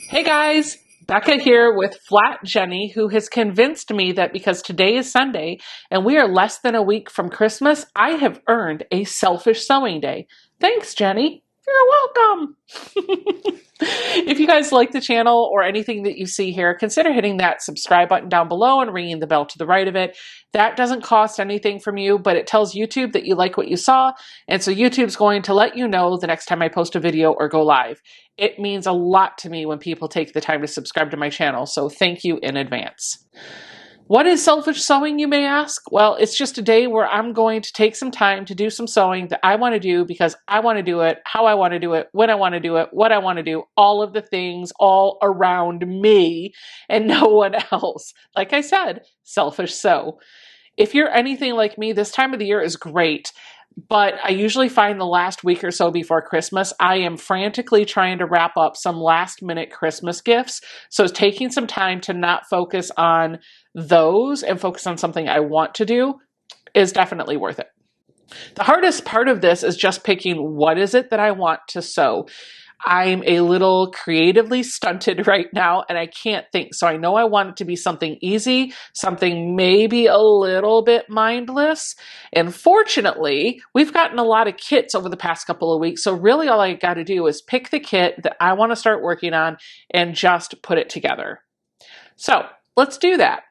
Hey guys, Becca here with Flat Jenny, who has convinced me that because today is Sunday and we are less than a week from Christmas, I have earned a selfish sewing day. Thanks, Jenny. You're welcome. If you guys like the channel or anything that you see here, consider hitting that subscribe button down below and ringing the bell to the right of it. That doesn't cost anything from you, but it tells YouTube that you like what you saw, and so YouTube's going to let you know the next time I post a video or go live. It means a lot to me when people take the time to subscribe to my channel, so thank you in advance. What is selfish sewing, you may ask? Well, it's just a day where I'm going to take some time to do some sewing that I want to do because I want to do it, how I want to do it, when I want to do it, what I want to do, all of the things all around me and no one else. Like I said, selfish sew. If you're anything like me, this time of the year is great. But I usually find the last week or so before Christmas, I am frantically trying to wrap up some last minute Christmas gifts. So it's taking some time to not focus on those and focus on something I want to do is definitely worth it. The hardest part of this is just picking what is it that I want to sew. I'm a little creatively stunted right now and I can't think. So I know I want it to be something easy, something maybe a little bit mindless. And fortunately, we've gotten a lot of kits over the past couple of weeks. So really all I got to do is pick the kit that I want to start working on and just put it together. So let's do that.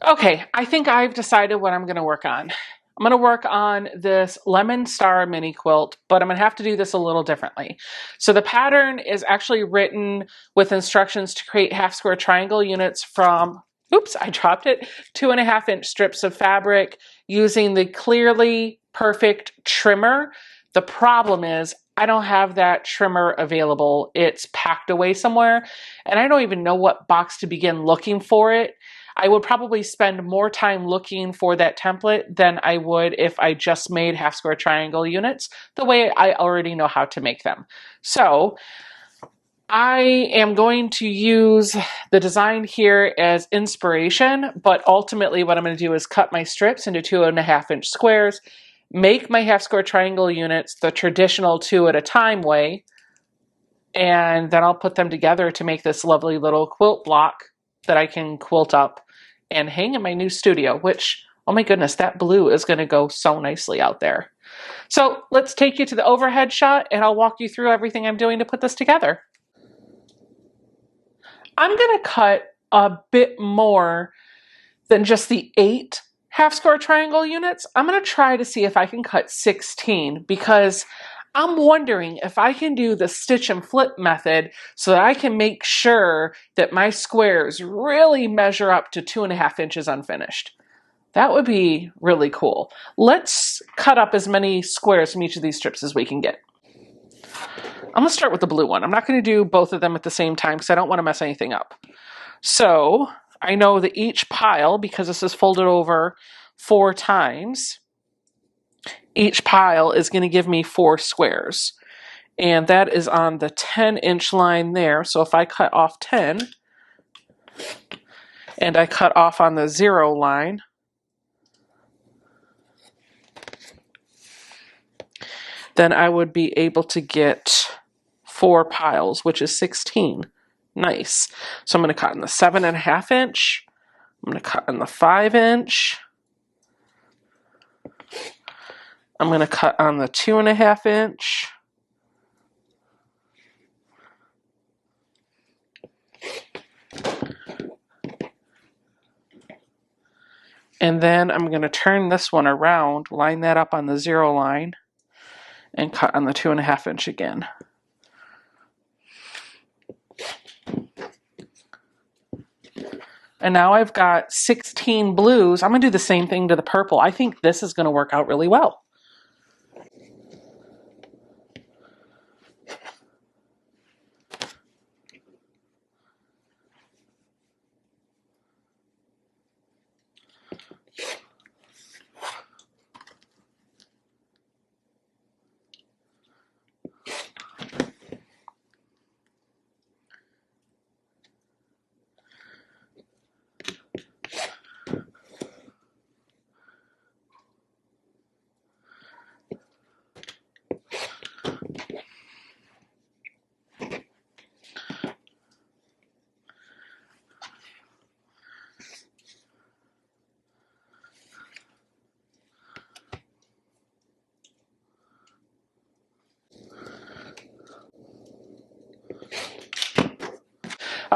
Okay, I think I've decided what I'm going to work on. I'm going to work on this Lemon Star mini quilt, but I'm going to have to do this a little differently. So the pattern is actually written with instructions to create half square triangle units from, oops, I dropped it, 2.5-inch strips of fabric using the Clearly Perfect trimmer. The problem is I don't have that trimmer available. It's packed away somewhere, and I don't even know what box to begin looking for it. I would probably spend more time looking for that template than I would if I just made half square triangle units the way I already know how to make them. So I am going to use the design here as inspiration, but ultimately what I'm going to do is cut my strips into 2.5-inch squares, make my half square triangle units the traditional 2 at a time way, and then I'll put them together to make this lovely little quilt block that I can quilt up and hang in my new studio, which, oh my goodness, that blue is going to go so nicely out there. So let's take you to the overhead shot and I'll walk you through everything I'm doing to put this together. I'm going to cut a bit more than just the 8 half square triangle units. I'm going to try to see if I can cut 16 because I'm wondering if I can do the stitch and flip method so that I can make sure that my squares really measure up to 2.5 inches unfinished. That would be really cool. Let's cut up as many squares from each of these strips as we can get. I'm going to start with the blue one. I'm not going to do both of them at the same time because I don't want to mess anything up. So I know that each pile, because this is folded over 4 times, each pile is going to give me 4 squares. And that is on the 10-inch line there. So if I cut off 10 and I cut off on the 0 line, then I would be able to get 4 piles, which is 16. Nice. So I'm going to cut in the 7.5-inch. I'm going to cut in the 5-inch. I'm going to cut on the 2.5-inch. And then I'm going to turn this one around, line that up on the 0 line, and cut on the 2.5-inch again. And now I've got 16 blues. I'm going to do the same thing to the purple. I think this is going to work out really well.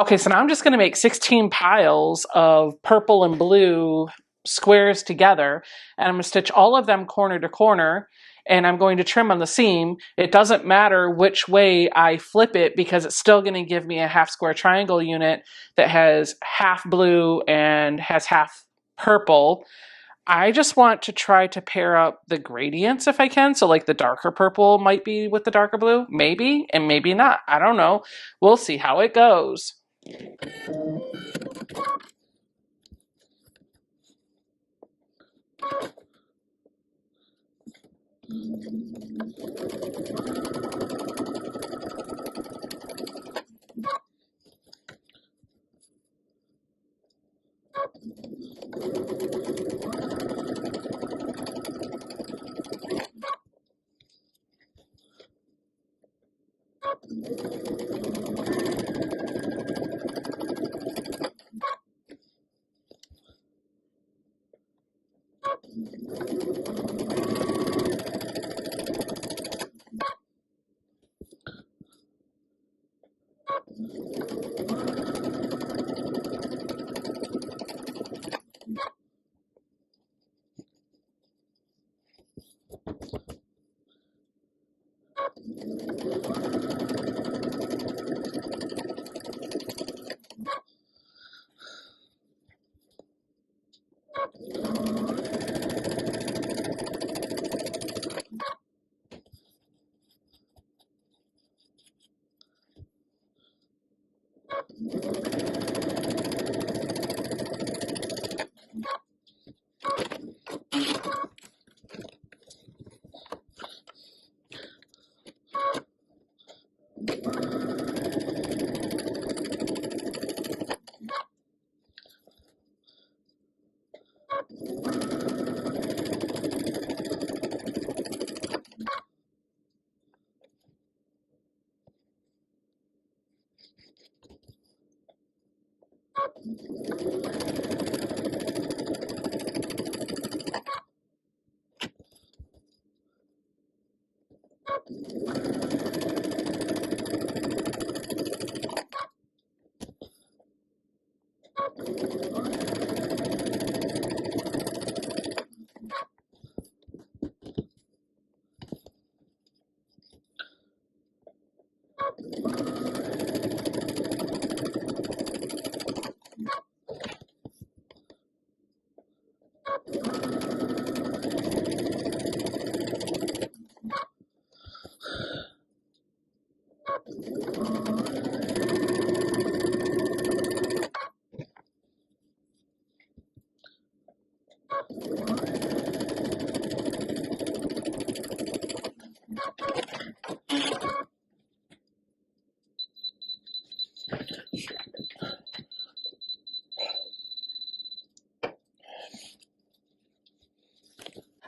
Okay, so now I'm just going to make 16 piles of purple and blue squares together, and I'm going to stitch all of them corner to corner, and I'm going to trim on the seam. It doesn't matter which way I flip it because it's still going to give me a half square triangle unit that has half blue and has half purple. I just want to try to pair up the gradients if I can. So like the darker purple might be with the darker blue, maybe, and maybe not. I don't know. We'll see how it goes.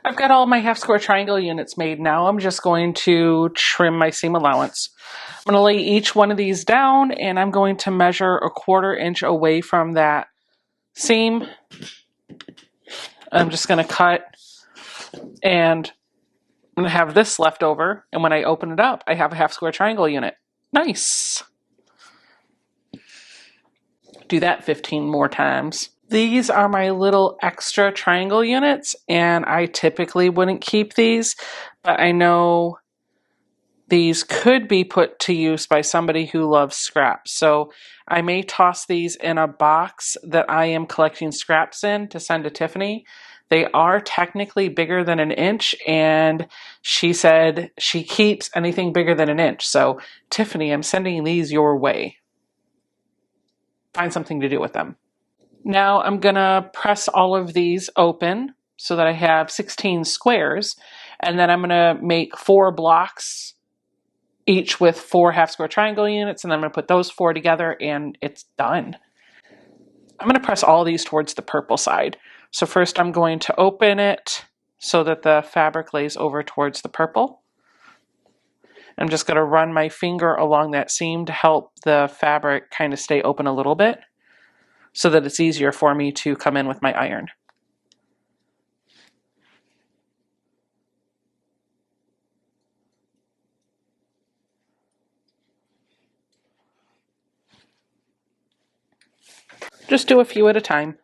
I've got all my half square triangle units made now. I'm just going to trim my seam allowance. I'm going to lay each one of these down and I'm going to measure a 1/4 inch away from that seam. I'm just going to cut and I'm going to have this left over, and when I open it up, I have a half square triangle unit. Nice. Do that 15 more times. These are my little extra triangle units, and I typically wouldn't keep these, but I know these could be put to use by somebody who loves scraps. So I may toss these in a box that I am collecting scraps in to send to Tiffany. They are technically bigger than 1 inch, and she said she keeps anything bigger than 1 inch. So Tiffany, I'm sending these your way. Find something to do with them. Now I'm gonna press all of these open so that I have 16 squares, and then I'm gonna make 4 blocks, each with 4 half square triangle units, and then I'm gonna put those 4 together and it's done. I'm gonna press all these towards the purple side. So first I'm going to open it so that the fabric lays over towards the purple. I'm just gonna run my finger along that seam to help the fabric kind of stay open a little bit so that it's easier for me to come in with my iron. Just do a few at a time.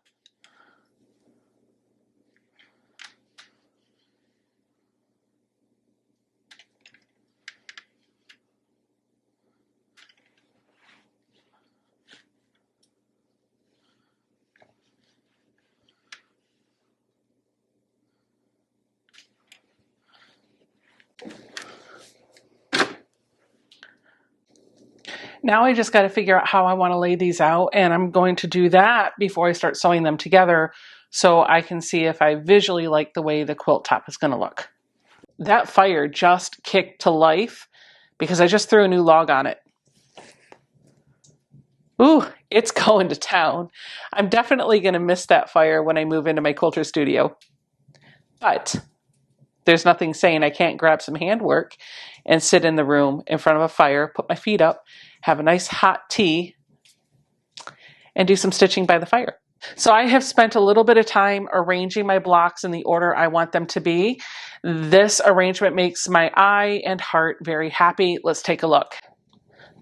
Now I just got to figure out how I want to lay these out, and I'm going to do that before I start sewing them together so I can see if I visually like the way the quilt top is going to look. That fire just kicked to life because I just threw a new log on it. Ooh, it's going to town. I'm definitely going to miss that fire when I move into my quilter studio. But there's nothing saying I can't grab some handwork and sit in the room in front of a fire, put my feet up, have a nice hot tea, and do some stitching by the fire. So I have spent a little bit of time arranging my blocks in the order I want them to be. This arrangement makes my eye and heart very happy. Let's take a look.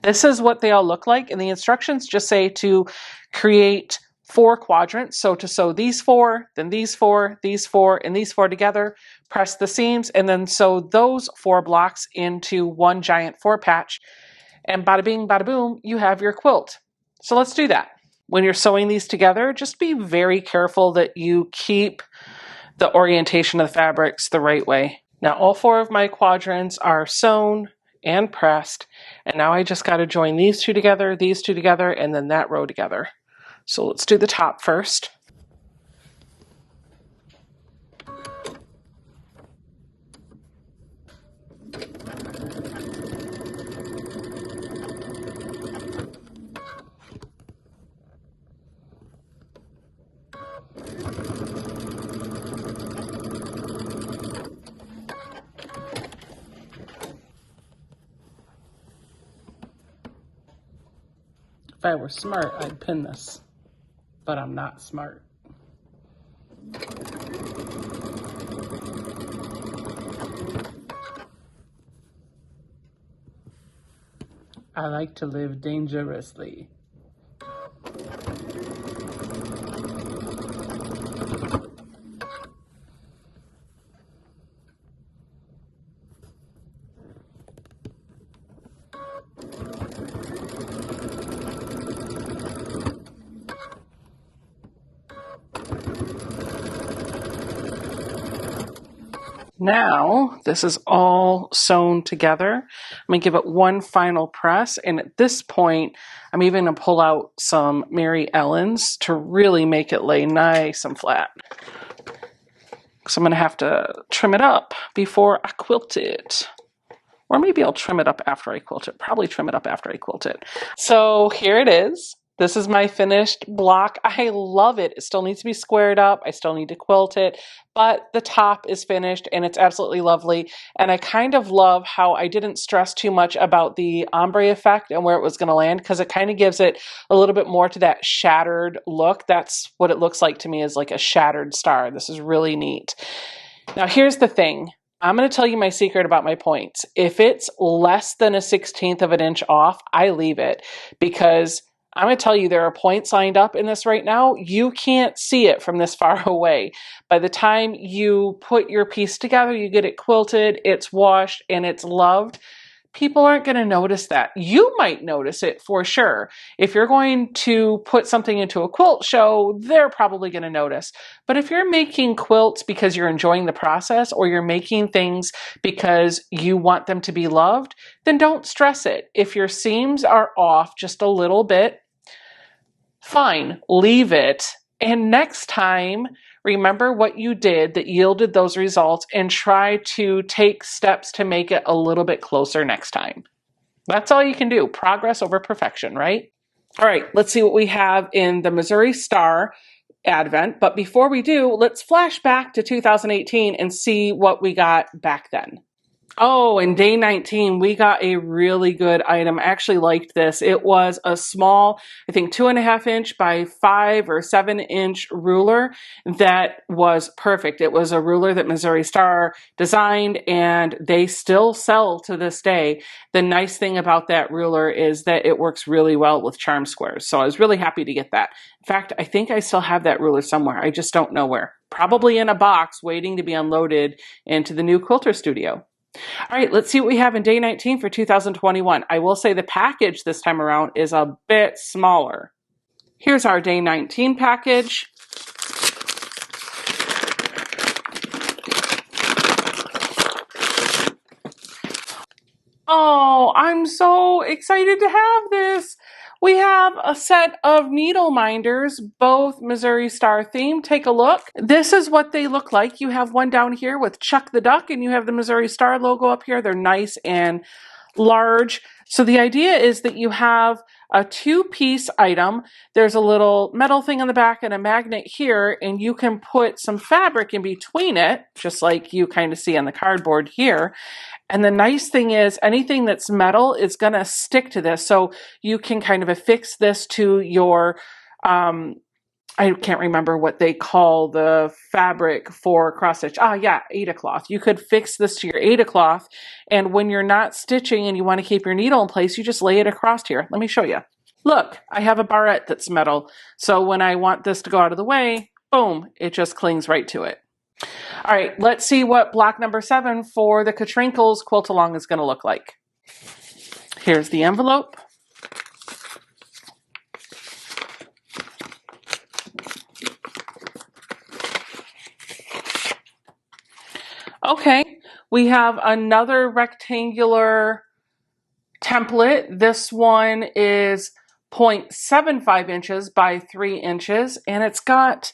This is what they all look like, and the instructions just say to create 4 quadrants. So to sew these 4, then these 4, these 4, and these 4 together, press the seams, and then sew those 4 blocks into one giant 4 patch. And bada bing, bada boom, you have your quilt. So let's do that. When you're sewing these together, just be very careful that you keep the orientation of the fabrics the right way. Now all 4 of my quadrants are sewn and pressed, and now I just got to join these 2 together, and then that row together. So let's do the top first. If I were smart, I'd pin this, but I'm not smart. I like to live dangerously. Now, this is all sewn together. I'm going to give it one final press, and at this point, I'm even going to pull out some Mary Ellen's to really make it lay nice and flat. So I'm going to have to trim it up before I quilt it. Or maybe I'll trim it up after I quilt it. Probably trim it up after I quilt it. So here it is. This is my finished block. I love it. It still needs to be squared up. I still need to quilt it, but the top is finished and it's absolutely lovely. And I kind of love how I didn't stress too much about the ombre effect and where it was going to land, because it kind of gives it a little bit more to that shattered look. That's what it looks like to me, is like a shattered star. This is really neat. Now here's the thing. I'm going to tell you my secret about my points. If it's less than a 1/16 of an inch off, I leave it, because I'm going to tell you there are points lined up in this right now. You can't see it from this far away. By the time you put your piece together, you get it quilted, it's washed, and it's loved, people aren't going to notice that. You might notice it for sure. If you're going to put something into a quilt show, they're probably going to notice. But if you're making quilts because you're enjoying the process, or you're making things because you want them to be loved, then don't stress it. If your seams are off just a little bit, fine, leave it. And next time, remember what you did that yielded those results and try to take steps to make it a little bit closer next time. That's all you can do. Progress over perfection, right? All right, let's see what we have in the Missouri Star Advent. But before we do, let's flash back to 2018 and see what we got back then. Oh, and day 19, we got a really good item. I actually liked this. It was a small, I think 2.5 inch by 5 or 7 inch ruler that was perfect. It was a ruler that Missouri Star designed, and they still sell to this day. The nice thing about that ruler is that it works really well with charm squares. So I was really happy to get that. In fact, I think I still have that ruler somewhere. I just don't know where. Probably in a box waiting to be unloaded into the new Quilter studio. All right, let's see what we have in day 19 for 2021. I will say the package this time around is a bit smaller. Here's our day 19 package. Oh, I'm so excited to have this. We have a set of needle minders, both Missouri Star themed. Take a look. This is what they look like. You have one down here with Chuck the Duck, and you have the Missouri Star logo up here. They're nice and large. So the idea is that you have a 2-piece item. There's a little metal thing on the back and a magnet here, and you can put some fabric in between it, just like you kind of see on the cardboard here. And the nice thing is anything that's metal is going to stick to this. So you can kind of affix this to your, I can't remember what they call the fabric for cross stitch. Aida cloth. You could fix this to your Aida cloth. And when you're not stitching and you want to keep your needle in place, you just lay it across here. Let me show you. Look, I have a barrette that's metal. So when I want this to go out of the way, boom, it just clings right to it. All right, let's see what block number 7 for the Katrinkles quilt along is going to look like. Here's the envelope. Okay, we have another rectangular template. This one is 0.75 inches by 3 inches, and it's got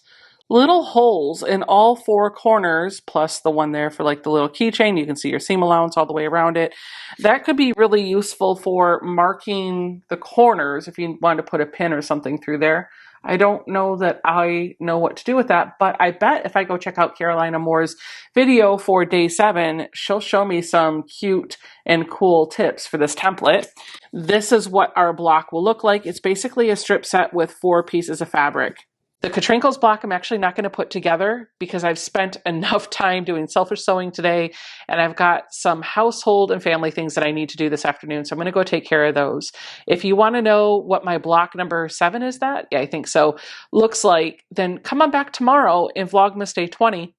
little holes in all 4 corners, plus the one there for like the little keychain. You can see your seam allowance all the way around it. That could be really useful for marking the corners if you want to put a pin or something through there. I don't know that I know what to do with that, but I bet if I go check out Carolina Moore's video for day 7, she'll show me some cute and cool tips for this template. This is what our block will look like. It's basically a strip set with 4 pieces of fabric. The Katrinkles block I'm actually not going to put together because I've spent enough time doing selfish sewing today, and I've got some household and family things that I need to do this afternoon, so I'm going to go take care of those. If you want to know what my block number 7 is, that, yeah, I think so, looks like, then come on back tomorrow in Vlogmas Day 20,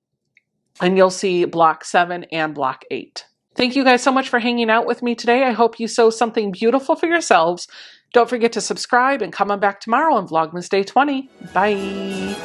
and you'll see block 7 and block 8. Thank you guys so much for hanging out with me today. I hope you sew something beautiful for yourselves. Don't forget to subscribe and come on back tomorrow on Vlogmas Day 20. Bye.